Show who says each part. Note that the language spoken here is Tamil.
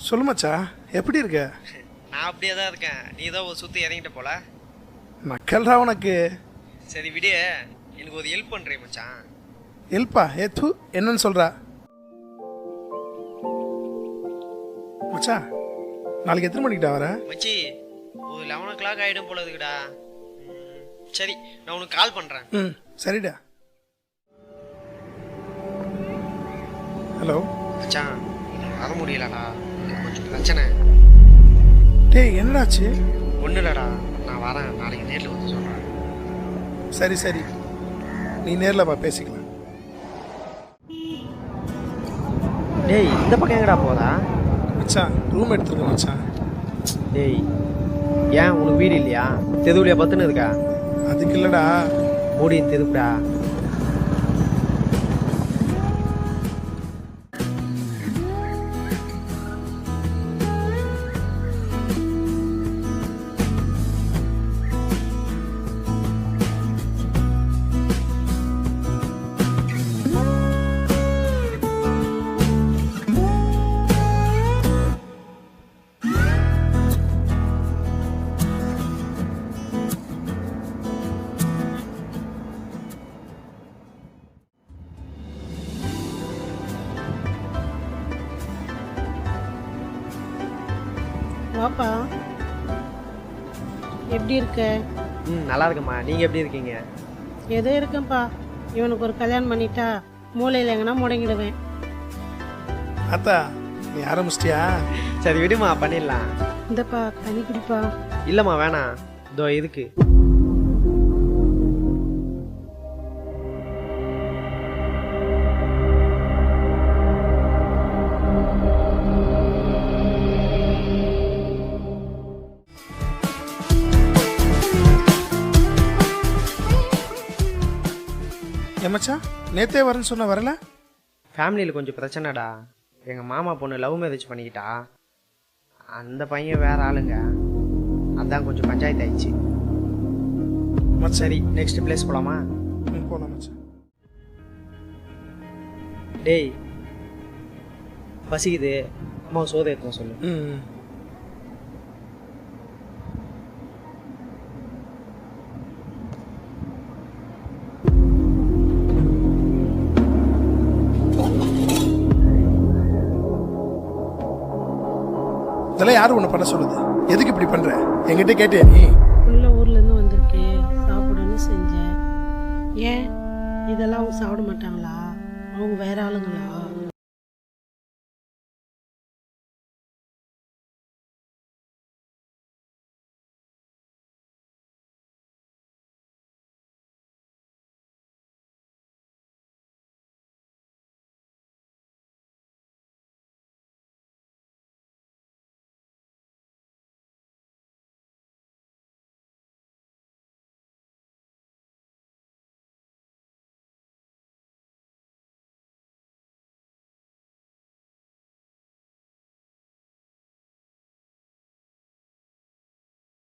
Speaker 1: சொல்லு மச்சா, எப்படி இருக்க?
Speaker 2: நான் அப்படியே தான் இருக்கேன். நீ தான் ஒரு சுற்றி இறங்கிட்ட போல.
Speaker 1: மக்கள்ரா உனக்கு.
Speaker 2: சரி விடு, எனக்கு ஒரு ஹெல்ப் பண்ணுறேன் மச்சான்.
Speaker 1: ஹெல்ப்பா? தூ, என்னன்னு சொல்கிறா மச்சா? நாளைக்கு எத்தனை மணிக்கிட்ட வர?
Speaker 2: மச்சி ஒரு 11 o'clock ஆகிடும் போல இருக்குடா. சரி நான் உனக்கு கால் பண்ணுறேன்.
Speaker 1: சரிடா. ஹலோ
Speaker 2: மச்சான், வர முடியலடா, கொஞ்சம் பிரச்சனை.
Speaker 1: டேய், என்னடாச்சு?
Speaker 2: ஒன்றும் இல்லைடா, நான் வரேன், நாளைக்கு நேரில் வந்து சொல்கிறேன்.
Speaker 1: சரி சரி, நீ நேரில் வா, பேசிக்கலாம்.
Speaker 2: டேய், இந்த பக்கம் எங்கடா போதா?
Speaker 1: மச்சான், ரூம் எடுத்துருக்க மச்சான்.
Speaker 2: டேய், ஏன் உனக்கு வீடு இல்லையா? தெதுவுலையா பத்துன்னு இருக்கா?
Speaker 1: அதுக்கு இல்லைடா.
Speaker 2: மூடி தெதுப்புடா.
Speaker 3: வாப்பா, எப்படி இருக்க?
Speaker 2: நல்லா இருக்குமா, நீங்கள் எப்படி இருக்கீங்க?
Speaker 3: ஏதோ இருக்கேன்ப்பா. இவனுக்கு ஒரு கல்யாணம் பண்ணிட்டா மூளையில் எங்கன்னா முடங்கிடுவேன்.
Speaker 1: அத்தா, நீ ஆரம்பிச்சிட்டியா?
Speaker 2: சரி விடுமா, பண்ணிடலாம்.
Speaker 3: இந்தப்பா தண்ணி குடிப்பா.
Speaker 2: இல்லைம்மா வேணாம், இதோ இருக்கு.
Speaker 1: மச்சான், நேத்தே வரேன்னு சொன்ன, வரல?
Speaker 2: ஃபேமிலியில் கொஞ்சம் பிரச்சனைடா. எங்கள் மாமா பொண்ணு லவ் மேரேஜ் பண்ணிக்கிட்டா. அந்த பையன் வேற ஆளுங்க, அதான் கொஞ்சம் பஞ்சாயத்து ஆயிடுச்சு. சரி, நெக்ஸ்ட் பிளேஸ் போகலாமா?
Speaker 1: போகலாம் மச்சான்.
Speaker 2: டேய், பசிக்குது, அம்மா சோதை எடுத்துன்னு சொல்லு.
Speaker 1: இதெல்லாம் யாரு உன்னை பண்ண சொல்லுது? எதுக்கு இப்படி பண்ற? என்கிட்ட கேட்டியா நீ?
Speaker 3: உள்ள ஊர்ல இருந்து வந்திருக்கேன், சாப்பிடணும்னு செஞ்சேன். ஏன் இதெல்லாம் அவங்க சாப்பிட மாட்டாங்களா? அவங்க வேற ஆளுங்களா?